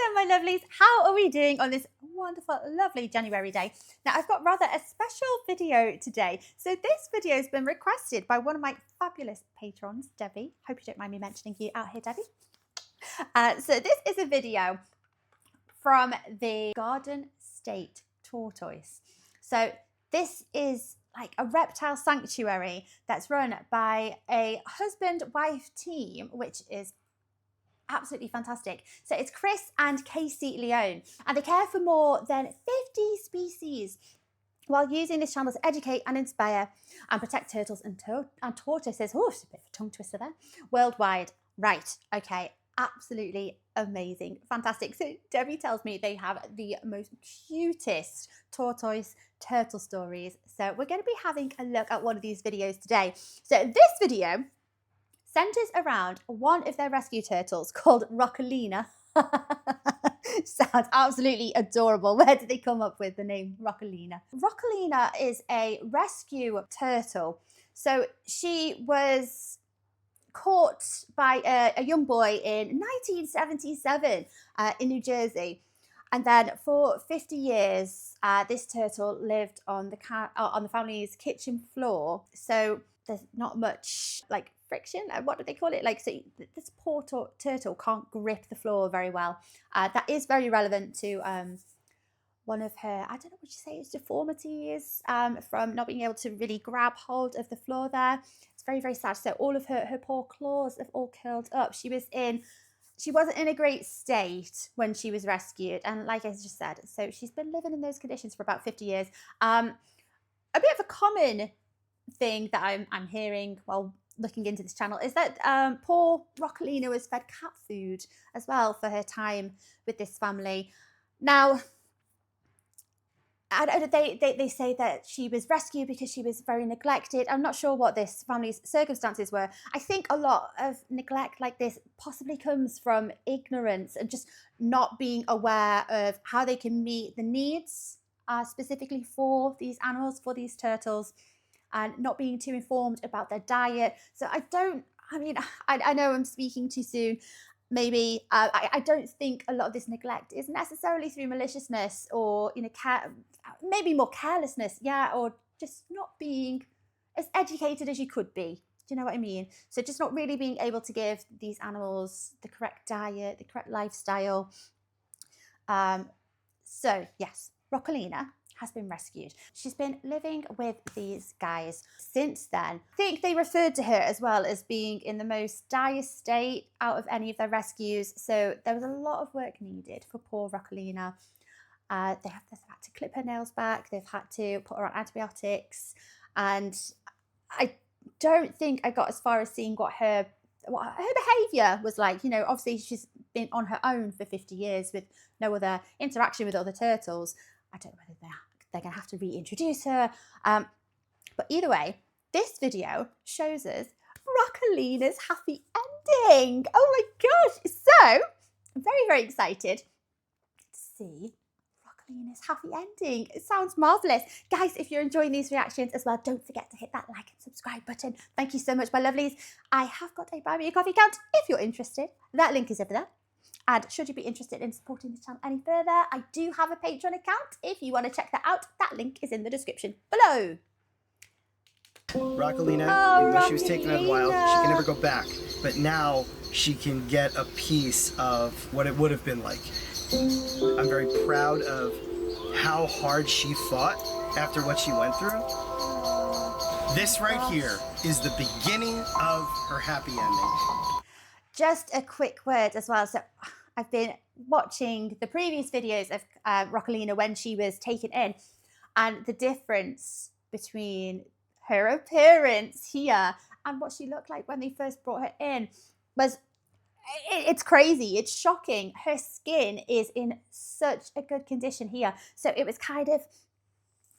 Hello my lovelies, how are we doing on this wonderful lovely January day? Now I've got rather a special video today. So this video has been requested by one of my fabulous patrons, Debbie. Hope you don't mind me mentioning you out here, Debbie. So this is a video from the Garden State tortoise. So this is like a reptile sanctuary that's run by a husband-wife team, which is absolutely fantastic. So it's Chris and Casey Leone, and they care for more than 50 species while using this channel to educate and inspire and protect turtles and tortoises. Oh, it's a bit of a tongue twister there. Worldwide. Right. Okay. Absolutely amazing. Fantastic. So Debbie tells me they have the most cutest tortoise turtle stories. So we're going to be having a look at one of these videos today. So this video centers around one of their rescue turtles called Rockalina. Sounds absolutely adorable. Where did they come up with the name Rockalina? Rockalina is a rescue turtle. So she was caught by a young boy in 1977 in New Jersey. And then for 50 years, this turtle lived on the family's kitchen floor. So there's not much like friction. What do they call it? Like, so this poor turtle can't grip the floor very well. That is very relevant to one of her, I don't know what you say, it's deformities from not being able to really grab hold of the floor there. It's very, very sad. So all of her poor claws have all curled up. She wasn't in a great state when she was rescued. And like I just said, so she's been living in those conditions for about 50 years. A bit of a common thing that I'm hearing while looking into this channel is that poor Rockalina was fed cat food as well for her time with this family. Now, they say that she was rescued because she was very neglected. I'm not sure what this family's circumstances were. I think a lot of neglect like this possibly comes from ignorance and just not being aware of how they can meet the needs specifically for these animals, for these turtles, and not being too informed about their diet. So I know I'm speaking too soon. Maybe I don't think a lot of this neglect is necessarily through maliciousness or, you know, maybe more carelessness, yeah, or just not being as educated as you could be. Do you know what I mean? So just not really being able to give these animals the correct diet, the correct lifestyle. So yes, Rockalina has been rescued. She's been living with these guys since then. I think they referred to her as well as being in the most dire state out of any of their rescues. So there was a lot of work needed for poor Rockalina. They've had to clip her nails back. They've had to put her on antibiotics. And I don't think I got as far as seeing what her behavior was like. You know, obviously she's been on her own for 50 years with no other interaction with other turtles. I don't know whether they're going to have to reintroduce her. But either way, this video shows us Rockalina's happy ending. Oh my gosh. So, I'm very, very excited to see Rockalina's happy ending. It sounds marvellous. Guys, if you're enjoying these reactions as well, don't forget to hit that like and subscribe button. Thank you so much, my lovelies. I have got a Buy Me a Coffee account if you're interested. That link is over there. And should you be interested in supporting this channel any further, I do have a Patreon account. If you want to check that out, that link is in the description below. Rockalina, when she was taken out of the wild, she can never go back. But now she can get a piece of what it would have been like. I'm very proud of how hard she fought after what she went through. This right here is the beginning of her happy ending. Just a quick word as well. So I've been watching the previous videos of Rockalina when she was taken in, and the difference between her appearance here and what she looked like when they first brought her in was, it's crazy. It's shocking. Her skin is in such a good condition here. So it was kind of,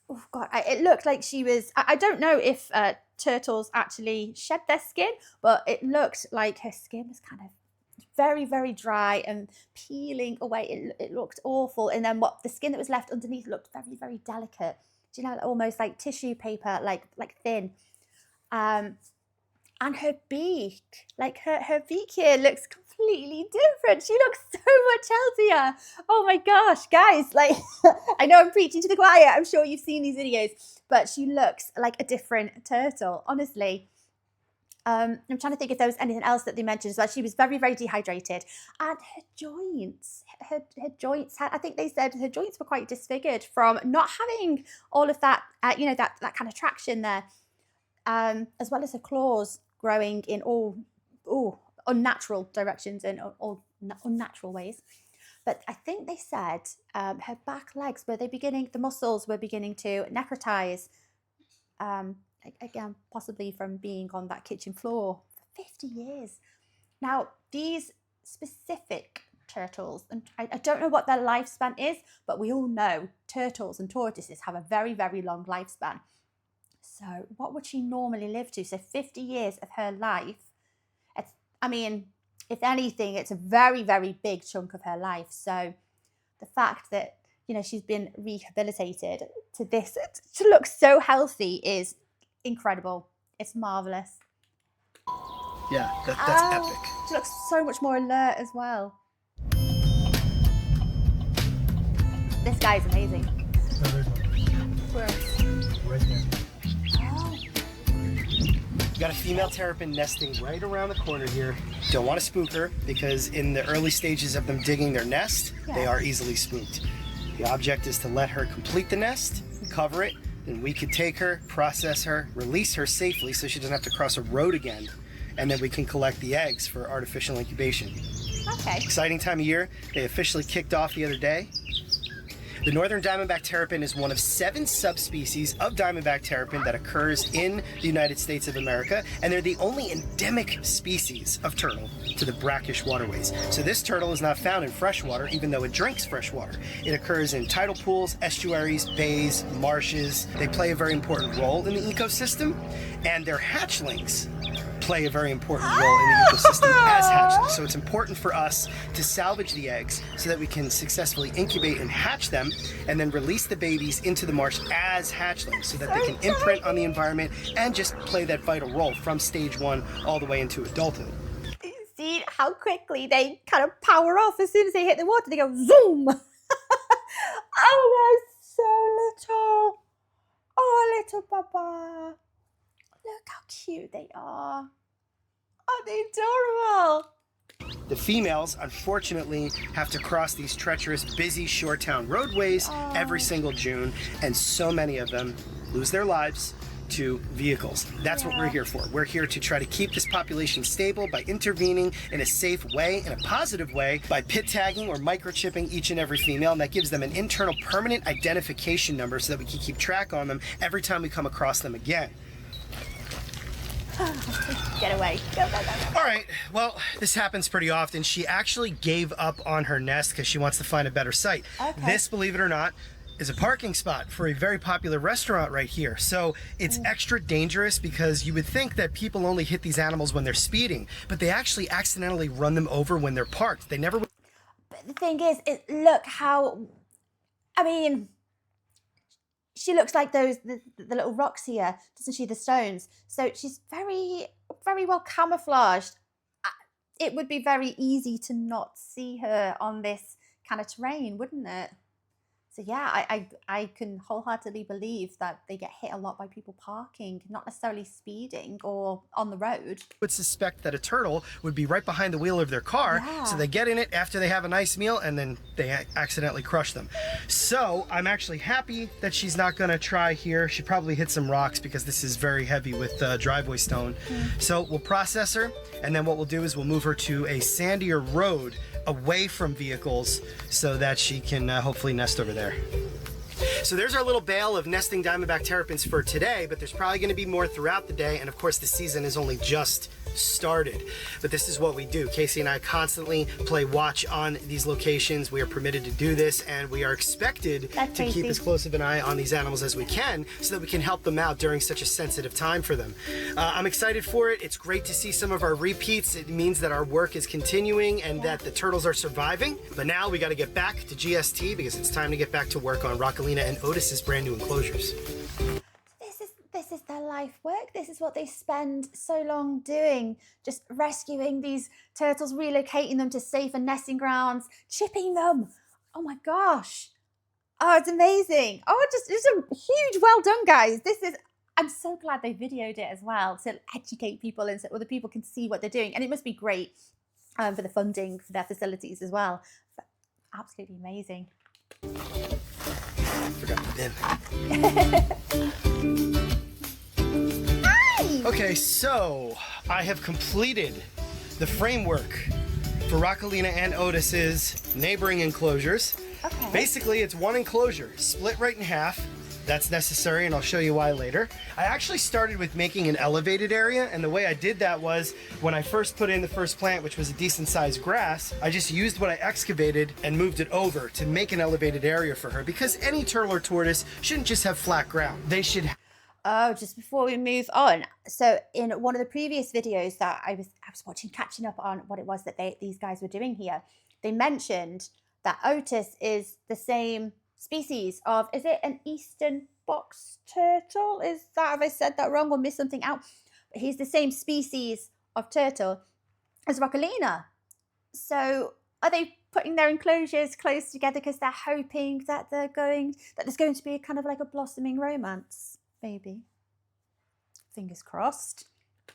oh God, it looked like she was, I don't know if turtles actually shed their skin, but it looked like her skin was kind of very, very dry and peeling away. It looked awful. And then the skin that was left underneath looked very, very delicate. Do you know, almost like tissue paper, like thin. And her beak, like her beak here looks completely completely different. She looks so much healthier. Oh my gosh, guys, like, I know I'm preaching to the choir. I'm sure you've seen these videos, but she looks like a different turtle, honestly. I'm trying to think if there was anything else that they mentioned as well. She was very, very dehydrated. And her joints, her joints, I think they said her joints were quite disfigured from not having all of that, you know, that kind of traction there, as well as her claws growing in all unnatural directions and all unnatural ways. But I think they said her back legs, the muscles were beginning to necrotize. Again, possibly from being on that kitchen floor for 50 years. Now, these specific turtles, and I don't know what their lifespan is, but we all know turtles and tortoises have a very, very long lifespan. So what would she normally live to? So 50 years of her life. I mean, if anything, it's a very, very big chunk of her life. So the fact that, you know, she's been rehabilitated to this, to look so healthy is incredible. It's marvelous. Yeah, that's epic. She looks so much more alert as well. This guy's amazing. No, there's one. Where? Right there. Oh. You got a female terrapin nesting right around the corner here. Don't want to spook her because in the early stages of them digging their nest, they are easily spooked. The object is to let her complete the nest, cover it, and we could take her, process her, release her safely so she doesn't have to cross a road again, and then we can collect the eggs for artificial incubation. Okay. Exciting time of year. They officially kicked off the other day. The northern diamondback terrapin is one of 7 subspecies of diamondback terrapin that occurs in the United States of America, and they're the only endemic species of turtle to the brackish waterways. So this turtle is not found in freshwater, even though it drinks fresh water. It occurs in tidal pools, estuaries, bays, marshes. They play a very important role in the ecosystem, and their hatchlings play a very important role in the ecosystem as hatchlings. So it's important for us to salvage the eggs so that we can successfully incubate and hatch them and then release the babies into the marsh as hatchlings so that they can imprint on the environment and just play that vital role from stage 1 all the way into adulthood. See how quickly they kind of power off as soon as they hit the water. They go zoom. Oh, they're so little. Oh, little Baba. Look how cute they are. Oh, they're adorable. The females, unfortunately, have to cross these treacherous, busy shore town roadways every single June, and so many of them lose their lives to vehicles. That's what we're here for. We're here to try to keep this population stable by intervening in a safe way, in a positive way, by pit tagging or microchipping each and every female, and that gives them an internal permanent identification number so that we can keep track on them every time we come across them again. Get away. Go, go, go, go. All right, well, this happens pretty often. She actually gave up on her nest because she wants to find a better site. Okay. This, believe it or not, is a parking spot for a very popular restaurant right here. So it's extra dangerous because you would think that people only hit these animals when they're speeding, but they actually accidentally run them over when they're parked. They never... But the thing is, look how, I mean, she looks like the little rocks here, doesn't she? The stones. So she's very, very well camouflaged. It would be very easy to not see her on this kind of terrain, wouldn't it? So yeah, I can wholeheartedly believe that they get hit a lot by people parking, not necessarily speeding or on the road. Would suspect that a turtle would be right behind the wheel of their car, so they get in it after they have a nice meal and then they accidentally crush them. So I'm actually happy that she's not gonna try here. She probably hit some rocks because this is very heavy with driveway stone. So we'll process her, and then what we'll do is we'll move her to a sandier road away from vehicles so that she can hopefully nest over there. So there's our little bale of nesting diamondback terrapins for today, but there's probably going to be more throughout the day, and of course the season is only just started. But this is what we do. Casey and I constantly play watch on these locations. We are permitted to do this, and we are expected to keep as close of an eye on these animals as we can so that we can help them out during such a sensitive time for them. I'm excited for it. It's great to see some of our repeats. It means that our work is continuing and that the turtles are surviving. But now we got to get back to GST because it's time to get back to work on Rockalina and Otis's brand new enclosures. This is their life work. This is what they spend so long doing, just rescuing these turtles, relocating them to safer nesting grounds, chipping them. Oh my gosh. Oh, it's amazing. Oh, just a huge well done, guys. I'm so glad they videoed it as well to educate people and so other people can see what they're doing. And it must be great for the funding for their facilities as well. But absolutely amazing. I forgot the bin. Hi! Okay, so I have completed the framework for Rockalina and Otis's neighboring enclosures. Okay. Basically, it's one enclosure, split right in half. That's necessary, and I'll show you why later. I actually started with making an elevated area, and the way I did that was when I first put in the first plant, which was a decent sized grass, I just used what I excavated and moved it over to make an elevated area for her, because any turtle or tortoise shouldn't just have flat ground. They should. Oh, just before we move on, so in one of the previous videos that I was watching, catching up on what it was that these guys were doing here, they mentioned that Otis is the same species of, is it an eastern box turtle? Have I said that wrong or missed something out? But he's the same species of turtle as Rockalina. So are they putting their enclosures close together because they're hoping that there's going to be a kind of like a blossoming romance? Maybe. Fingers crossed.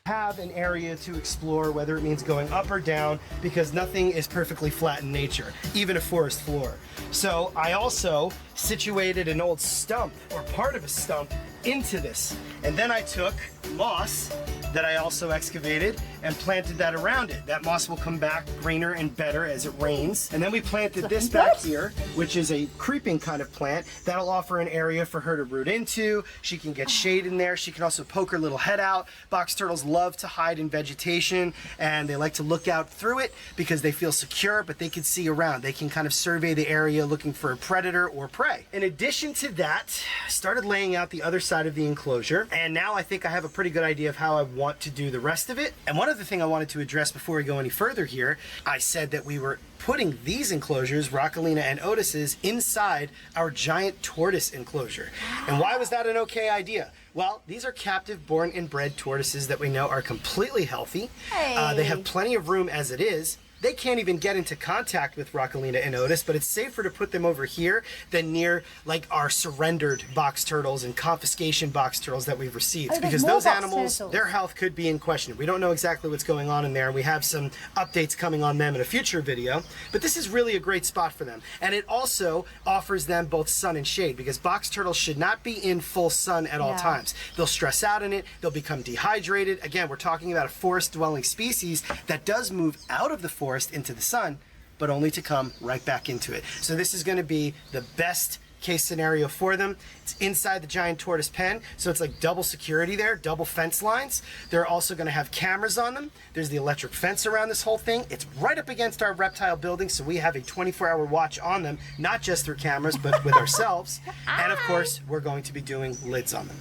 Have an area to explore, whether it means going up or down, because nothing is perfectly flat in nature, even a forest floor. So I also situated an old stump, or part of a stump, into this. And then I took moss that I also excavated and planted that around it. That moss will come back greener and better as it rains. And then we planted this back here, which is a creeping kind of plant. That'll offer an area for her to root into. She can get shade in there. She can also poke her little head out. Box turtles love to hide in vegetation, and they like to look out through it because they feel secure, but they can see around. They can kind of survey the area looking for a predator or prey. In addition to that, I started laying out the other side of the enclosure, and now I think I have a pretty good idea of how I want to do the rest of it. And one other thing I wanted to address before we go any further here, I said that we were putting these enclosures, Rockalina and Otis's, inside our giant tortoise enclosure. And why was that an okay idea? Well, these are captive born and bred tortoises that we know are completely healthy. Hey. They have plenty of room as it is. They can't even get into contact with Rockalina and Otis, but it's safer to put them over here than near like our surrendered box turtles and confiscation box turtles that we've received. Because those animals, their health could be in question. We don't know exactly what's going on in there, and we have some updates coming on them in a future video. But this is really a great spot for them. And it also offers them both sun and shade, because box turtles should not be in full sun at all times. They'll stress out in it, they'll become dehydrated. Again, we're talking about a forest-dwelling species that does move out of the forest into the sun, but only to come right back into it. So this is going to be the best case scenario for them. It's inside the giant tortoise pen, so it's like double security there, double fence lines. They're also going to have cameras on them. There's the electric fence around this whole thing. It's right up against our reptile building, so we have a 24-hour watch on them, not just through cameras, but with ourselves. And of course, we're going to be doing lids on them.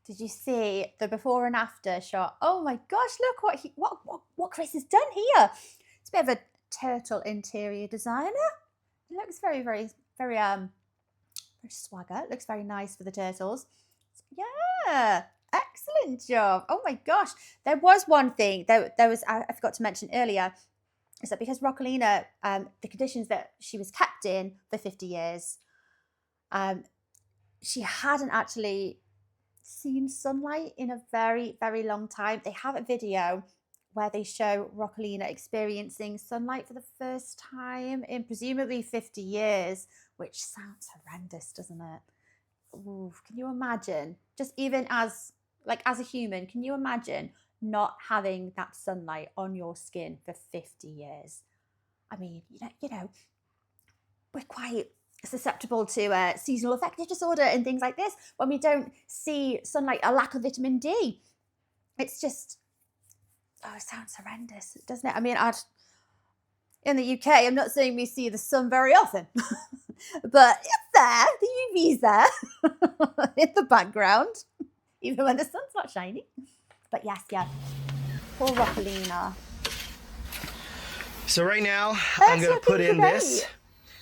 Did you see the before and after shot? Oh my gosh, look what Chris has done here. It's a bit of a turtle interior designer. It looks very swagger. It looks very nice for the turtles. Yeah, excellent job. Oh my gosh. There was one thing there was I forgot to mention earlier, is that because Rockalina, the conditions that she was kept in for 50 years, she hadn't actually seen sunlight in a very long time. They have a video where they show Rockalina experiencing sunlight for the first time in presumably 50 years, which sounds horrendous, doesn't it? Ooh, can you imagine? Just even as a human, can you imagine not having that sunlight on your skin for 50 years? I mean, you know, we're quite susceptible to seasonal affective disorder and things like this when we don't see sunlight, a lack of vitamin D. It's just, it sounds horrendous, doesn't it? I mean, in the UK, I'm not saying we see the sun very often, but it's there, the UV's there in the background, even when the sun's not shining. But yes, poor Rockalina. So right now, I'm going to put in this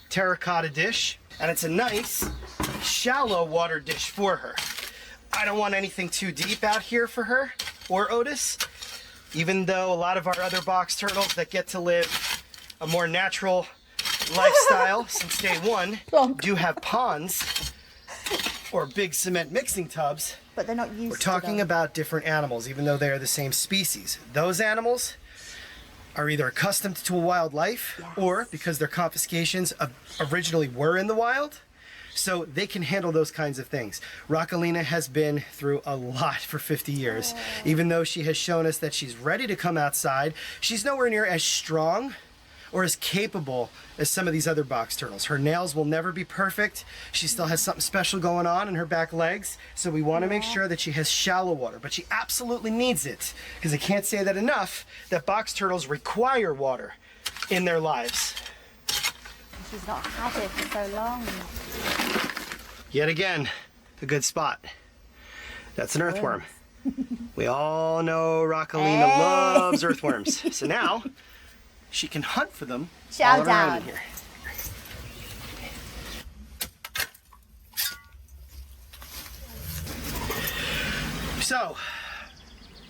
terracotta dish, and it's a nice shallow water dish for her. I don't want anything too deep out here for her or Otis, even though a lot of our other box turtles that get to live a more natural lifestyle since day one do have ponds or big cement mixing tubs. But they're not used to We're talking about different animals, even though they are the same species. Those animals are either accustomed to a wild life, or because their confiscations originally were in the wild, so they can handle those kinds of things. Rockalina has been through a lot for 50 years. Even though she has shown us that she's ready to come outside, she's nowhere near as strong or as capable as some of these other box turtles. Her nails will never be perfect. She still has something special going on in her back legs, so we want to make sure that she has shallow water, but she absolutely needs it, because I can't say that enough, that box turtles require water in their lives. She's not had it for so long. Yet again, a good spot. That's an earthworm. We all know Rockalina loves earthworms. So now, she can hunt for them all around in here. So,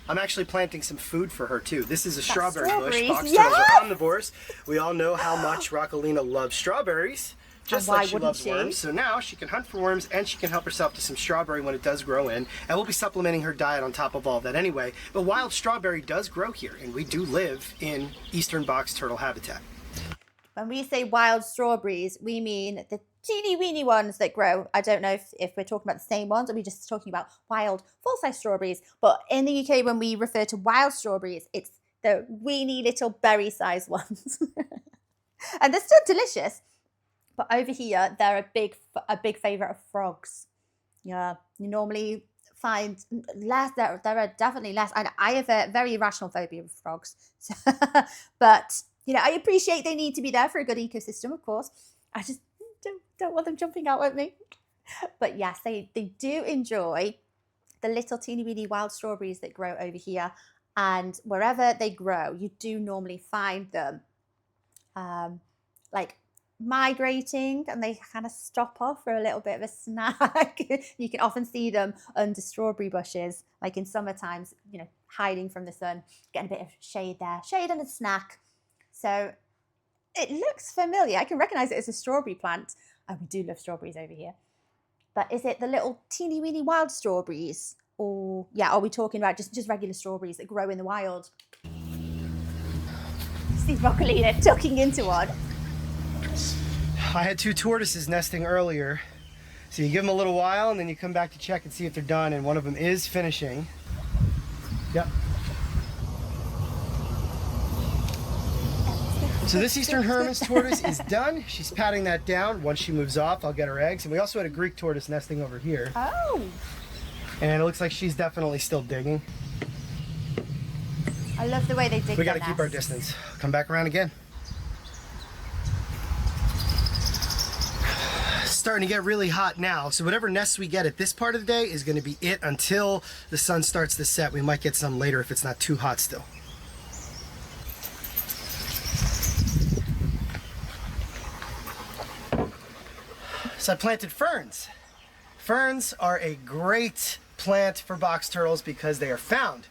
I'm actually planting some food for her too. This is a strawberry bush. Box turtles are omnivores. We all know how much Rockalina loves strawberries, just like she loves worms. So now she can hunt for worms and she can help herself to some strawberry when it does grow in. And we'll be supplementing her diet on top of all that anyway. But wild strawberry does grow here, and we do live in eastern box turtle habitat. When we say wild strawberries, we mean the teeny weeny ones that grow. I don't know if we're talking about the same ones, or we're just talking about wild full-size strawberries. But in the UK, when we refer to wild strawberries, it's the weeny little berry-sized ones. And they're still delicious. But over here, they're a big favourite of frogs. Yeah, you normally find less. There are definitely less. And I have a very irrational phobia of frogs. But you know, I appreciate they need to be there for a good ecosystem, of course. I just don't want them jumping out at me. But yes, they do enjoy the little teeny weeny wild strawberries that grow over here. And wherever they grow, you do normally find them like migrating, and they kind of stop off for a little bit of a snack. You can often see them under strawberry bushes, like in summer times, you know, hiding from the sun, getting a bit of shade there, shade and a snack. So it looks familiar. I can recognize it as a strawberry plant. And we do love strawberries over here. But is it the little teeny weeny wild strawberries? Or yeah, are we talking about just regular strawberries that grow in the wild? See Rockalina tucking into one. I had 2 tortoises nesting earlier. So you give them a little while and then you come back to check and see if they're done, and one of them is finishing. Yep. So this Eastern Hermits tortoise is done. She's patting that down. Once she moves off, I'll get her eggs. And we also had a Greek tortoise nesting over here. Oh. And it looks like she's definitely still digging. I love the way they dig. We got to keep our distance. Come back around again. Starting to get really hot now, so whatever nests we get at this part of the day is going to be it until the sun starts to set. We might get some later if it's not too hot still. So I planted ferns. Ferns are a great plant for box turtles because they are found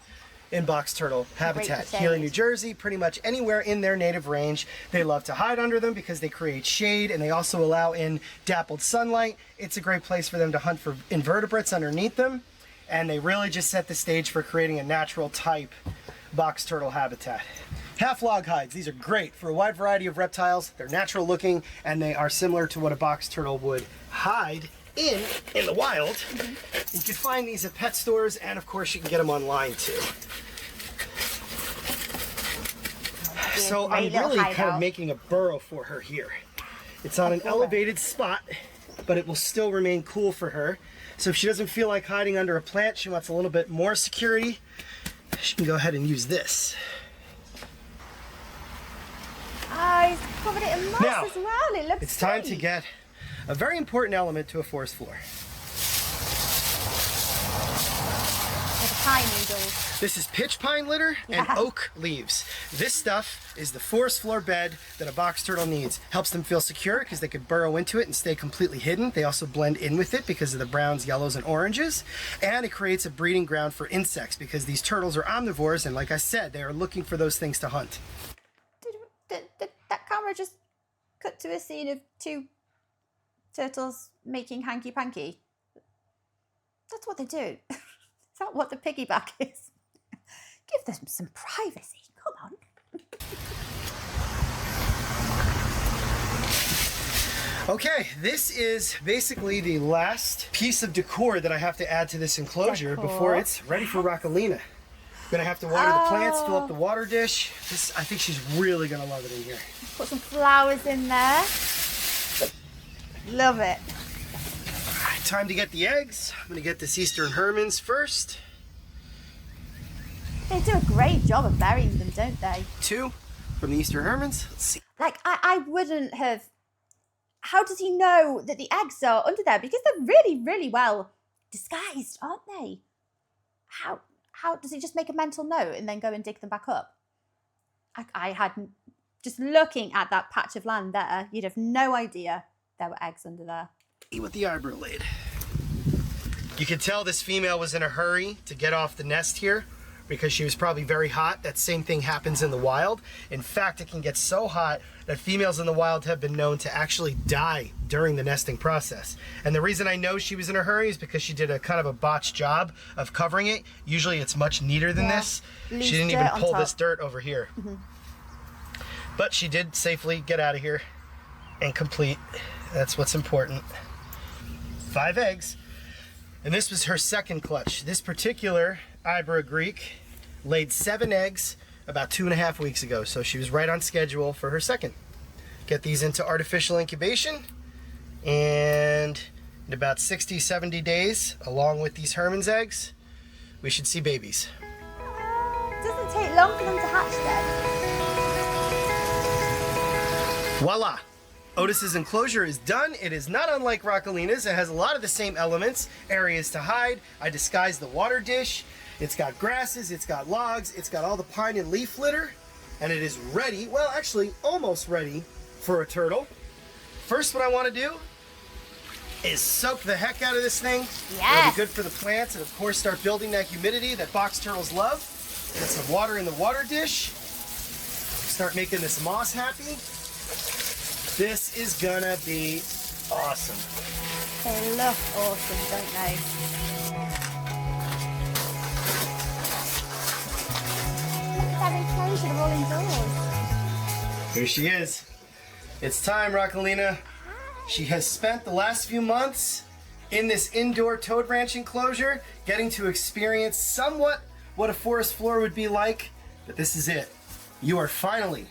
in box turtle habitat here in New Jersey, pretty much anywhere in their native range. They love to hide under them because they create shade, and they also allow in dappled sunlight. It's a great place for them to hunt for invertebrates underneath them, and they really just set the stage for creating a natural type box turtle habitat. Half log hides. These are great for a wide variety of reptiles. They're natural looking, and they are similar to what a box turtle would hide in the wild. You can find these at pet stores, and of course you can get them online too. So I'm really kind of making a burrow for her here. It's on an elevated spot, but it will still remain cool for her. So if she doesn't feel like hiding under a plant, she wants a little bit more security, she can go ahead and use this. Oh, he's covered it in moss as well. It looks it's time to get a very important element to a forest floor. The pine needles. This is pitch pine litter and oak leaves. This stuff is the forest floor bed that a box turtle needs. Helps them feel secure because they could burrow into it and stay completely hidden. They also blend in with it because of the browns, yellows, and oranges. And it creates a breeding ground for insects because these turtles are omnivores, and like I said, they are looking for those things to hunt. Did that camera just cut to a scene of two turtles making hanky-panky? That's what they do. Is that what the piggyback is? Give them some privacy. Come on. Okay, this is basically the last piece of decor that I have to add to this enclosure before it's ready for Rockalina. I'm gonna have to water the plants, fill up the water dish. I think she's really gonna love it in here. Put some flowers in there. Love it. All right, time to get the eggs. I'm gonna get this Eastern Hermans first. They do a great job of burying them, don't they? 2 from the Eastern Hermans. Let's see. Like, I wouldn't have... How does he know that the eggs are under there? Because they're really, really well disguised, aren't they? How does he just make a mental note and then go and dig them back up? I hadn't... Just looking at that patch of land there, you'd have no idea there were eggs under there. With the eyebrow lid. You can tell this female was in a hurry to get off the nest here because she was probably very hot. That same thing happens in the wild. In fact, it can get so hot that females in the wild have been known to actually die during the nesting process. And the reason I know she was in a hurry is because she did a kind of a botched job of covering it. Usually it's much neater than this. She didn't even pull this dirt over here. But she did safely get out of here and complete. That's what's important. 5 eggs. And this was her second clutch. This particular Ibera Greek laid 7 eggs about 2.5 weeks ago. So she was right on schedule for her second. Get these into artificial incubation. And in about 60, 70 days, along with these Herman's eggs, we should see babies. It doesn't take long for them to hatch then. Voila! Otis's enclosure is done. It is not unlike Rockalina's. It has a lot of the same elements. Areas to hide. I disguised the water dish. It's got grasses, it's got logs, it's got all the pine and leaf litter, and it is ready, well actually almost ready for a turtle. First what I want to do is soak the heck out of this thing. It'll be good for the plants and of course start building that humidity that box turtles love. Get some water in the water dish. Start making this moss happy. This is gonna be awesome. They look awesome, don't they? Look at that enclosure, they're all indoors. Here she is. It's time, Rockalina. She has spent the last few months in this indoor toad ranch enclosure, getting to experience somewhat what a forest floor would be like, but this is it. You are finally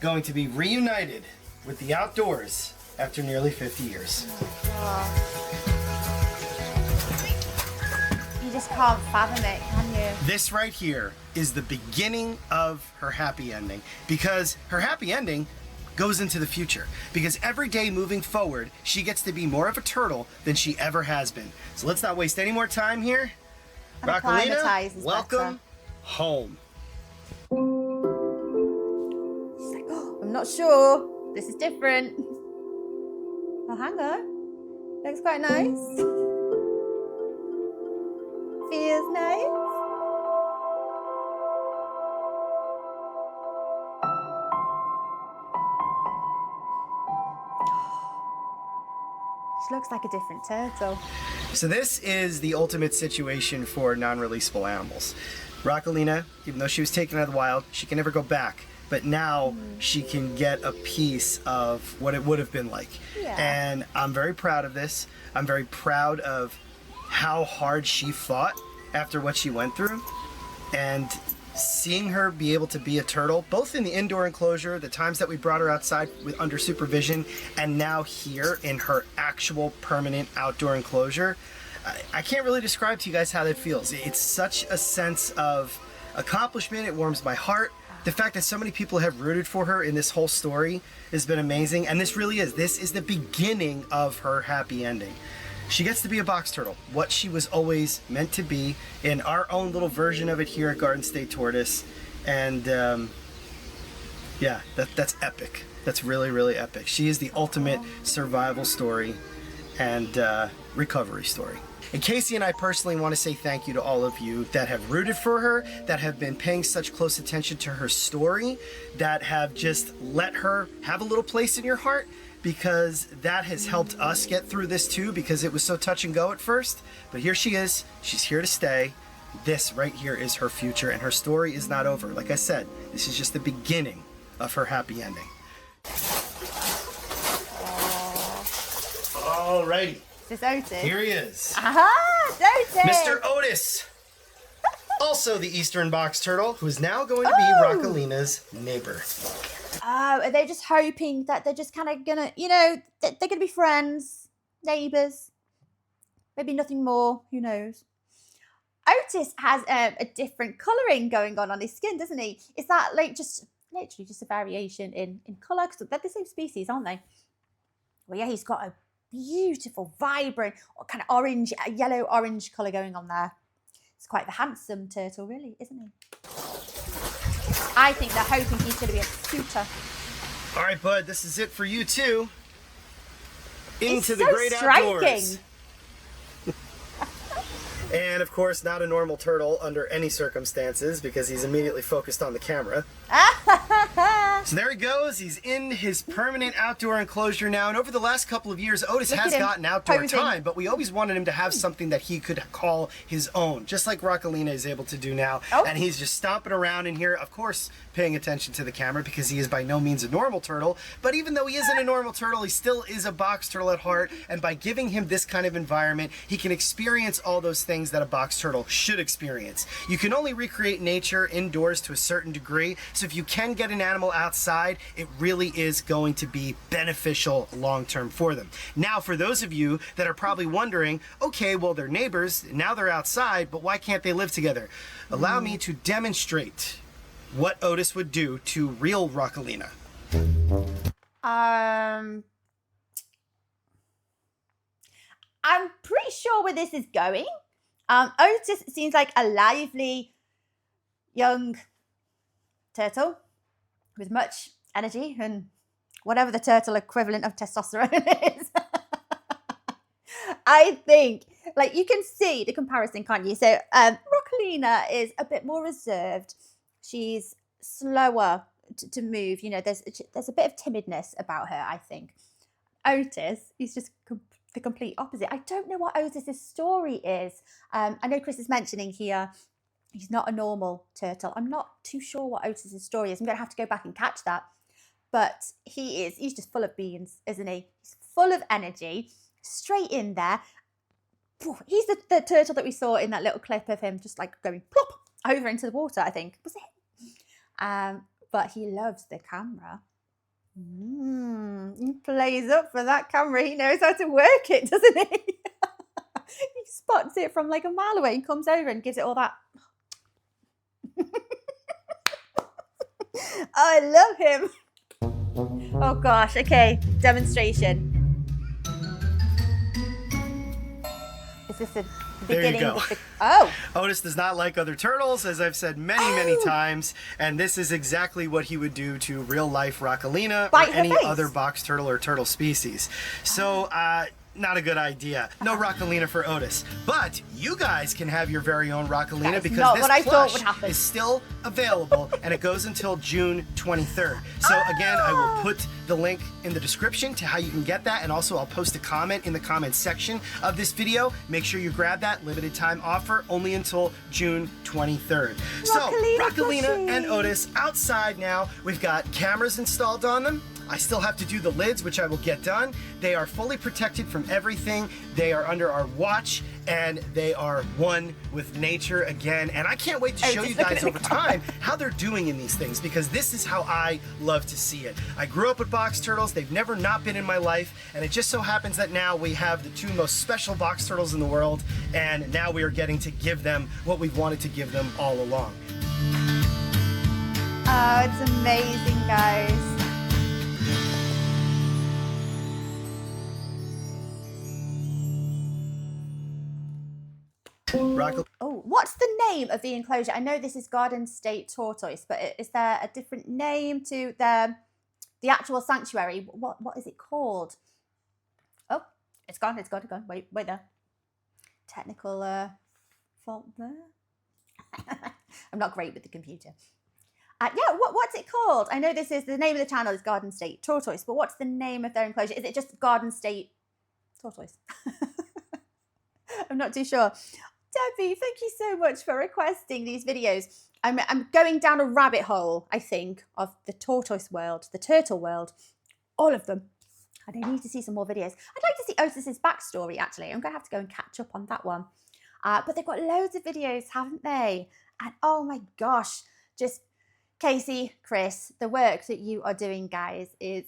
going to be reunited with the outdoors after nearly 50 years. Oh, you just can't fathom it, can you? This right here is the beginning of her happy ending, because her happy ending goes into the future, because every day moving forward she gets to be more of a turtle than she ever has been. So let's not waste any more time here. Rockalina, welcome home. She's like, oh, I'm not sure. This is different. Oh, hang on. Looks quite nice. Feels nice. She looks like a different turtle. So this is the ultimate situation for non-releasable animals. Rockalina, even though she was taken out of the wild, she can never go back. But now she can get a piece of what it would have been like. Yeah. And I'm very proud of this. I'm very proud of how hard she fought after what she went through. And seeing her be able to be a turtle, both in the indoor enclosure, the times that we brought her outside under supervision, and now here in her actual permanent outdoor enclosure, I can't really describe to you guys how that feels. It's such a sense of accomplishment. It warms my heart. The fact that so many people have rooted for her in this whole story has been amazing. And this really is. This is the beginning of her happy ending. she gets to be a box turtle, what she was always meant to be, in our own little version of it here at Garden State Tortoise. And yeah, that's epic. That's really, really epic. She is the ultimate survival story and recovery story. And Casey and I personally want to say thank you to all of you that have rooted for her, that have been paying such close attention to her story, that have just let her have a little place in your heart, because that has helped us get through this too, because it was so touch and go at first. But here she is. She's here to stay. This right here is her future, and her story is not over. Like I said, this is just the beginning of her happy ending. Alrighty. Is this Otis? Here he is. Aha! Otis! Mr. Otis. Also the Eastern box turtle, who is now going to be Rockalina's neighbor. Oh, are they just hoping that they're just kind of gonna, you know, they're gonna be friends, neighbors, maybe nothing more, who knows? Otis has a different colouring going on his skin, doesn't he? Is that like just literally just a variation in colour? Because they're the same species, aren't they? Well, yeah, he's got a beautiful, vibrant, kind of orange, yellow-orange colour going on there. It's quite the handsome turtle, really, isn't he? I think they're hoping he's going to be a suitor. All right, bud, this is it for you too. Into It's the so great striking. outdoors. And of course, not a normal turtle under any circumstances, because he's immediately focused on the camera. So there he goes. He's in his permanent outdoor enclosure now. And over the last couple of years, Otis has gotten outdoor posing. time, but we always wanted him to have something that he could call his own, just like Rockalina is able to do now. Oh. And he's just stomping around in here, of course, paying attention to the camera, because he is by no means a normal turtle. But even though he isn't a normal turtle, he still is a box turtle at heart. And by giving him this kind of environment, he can experience all those things that a box turtle should experience. You can only recreate nature indoors to a certain degree. So if you can get an animal outside, it really is going to be beneficial long-term for them. Now, for those of you that are probably wondering, okay, well, they're neighbors, now they're outside, but why can't they live together? Allow me to demonstrate what Otis would do to real Rockalina. I'm pretty sure where this is going. Otis seems like a lively young turtle with much energy and whatever the turtle equivalent of testosterone is. I think, like, you can see the comparison, can't you? So Rockalina is a bit more reserved. She's slower to move. You know, there's a bit of timidness about her, I think. Otis, he's just the complete opposite. I don't know what Otis's story is. I know Chris is mentioning here he's not a normal turtle. I'm not too sure what Otis's story is. I'm going to have to go back and catch that. But he's just full of beans, isn't he? He's full of energy, straight in there. He's the turtle that we saw in that little clip of him just like going plop over into the water, I think. Was it? But he loves the camera. He plays up for that camera. He knows how to work it, doesn't he? He spots it from like a mile away and comes over and gives it all that. I love him. Oh gosh, okay, demonstration. Is this the beginning? There you go. Oh! Otis does not like other turtles, as I've said many times, and this is exactly what he would do to real-life Rockalina or any other box turtle or turtle species. So, not a good idea. No Rockalina for Otis. But you guys can have your very own Rockalina, because this plush is still available, and it goes until June 23rd. So again, I will put the link in the description to how you can get that, and also I'll post a comment in the comment section of this video. Make sure you grab that limited time offer, only until June 23rd. So Rockalina and Otis outside now. We've got cameras installed on them. I still have to do the lids, which I will get done. They are fully protected from everything. They are under our watch, and they are one with nature again. And I can't wait to show you guys over time how they're doing in these things, because this is how I love to see it. I grew up with box turtles. They've never not been in my life, and it just so happens that now we have the two most special box turtles in the world, and now we are getting to give them what we've wanted to give them all along. Oh, it's amazing, guys. Oh, what's the name of the enclosure? I know this is Garden State Tortoise, but is there a different name to the actual sanctuary? What is it called? Oh, it's gone. It's gone. It's gone. Wait there. Technical fault there. I'm not great with the computer. Yeah, what's it called? I know this is the name of the channel is Garden State Tortoise, but what's the name of their enclosure? Is it just Garden State Tortoise? I'm not too sure. Debbie, thank you so much for requesting these videos. I'm going down a rabbit hole, I think, of the tortoise world, the turtle world, all of them. And I need to see some more videos. I'd like to see Otis's backstory, actually. I'm going to have to go and catch up on that one. But they've got loads of videos, haven't they? And oh my gosh, just Casey, Chris, the work that you are doing, guys, is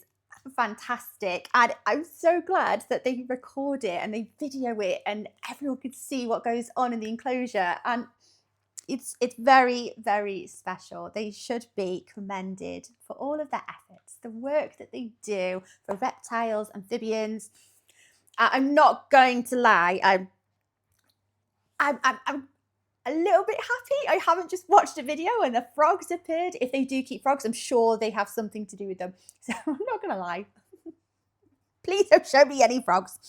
fantastic. And I'm so glad that they record it and they video it and everyone can see what goes on in the enclosure. And it's very, very special. They should be commended for all of their efforts, the work that they do for reptiles, amphibians. I'm not going to lie. I'm a little bit happy I haven't just watched a video and the frogs appeared. If they do keep frogs, I'm sure they have something to do with them. So I'm not going to lie. Please don't show me any frogs.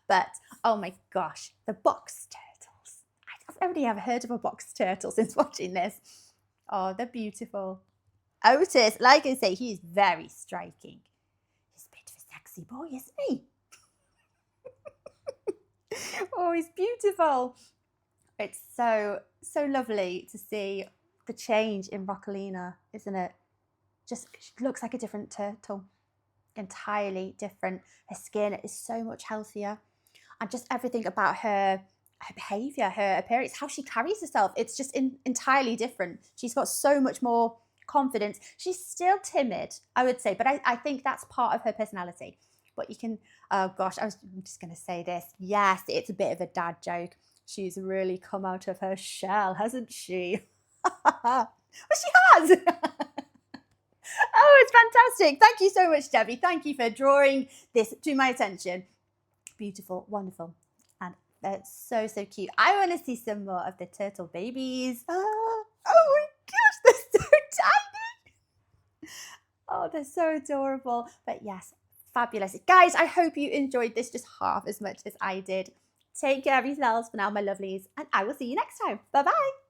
But, oh my gosh, the box turtles. I've only ever heard of a box turtle since watching this. Oh, they're beautiful. Otis, like I say, he's very striking. He's a bit of a sexy boy, isn't he? Oh, he's beautiful. It's so lovely to see the change in Rockalina, isn't it? Just looks like a different turtle, entirely different. Her skin is so much healthier, and just everything about her behaviour, her appearance, how she carries herself, it's just entirely different. She's got so much more confidence. She's still timid, I would say, but I think that's part of her personality. But you can, oh gosh, I'm just going to say this. Yes, it's a bit of a dad joke. She's really come out of her shell, hasn't she? Well, she has. Oh, it's fantastic. Thank you so much, Debbie. Thank you for drawing this to my attention. Beautiful, wonderful. And that's so cute. I want to see some more of the turtle babies. Oh my gosh, they're so tiny. Oh, they're so adorable. But yes, fabulous. Guys, I hope you enjoyed this just half as much as I did. Take care of yourselves for now, my lovelies, and I will see you next time. Bye-bye.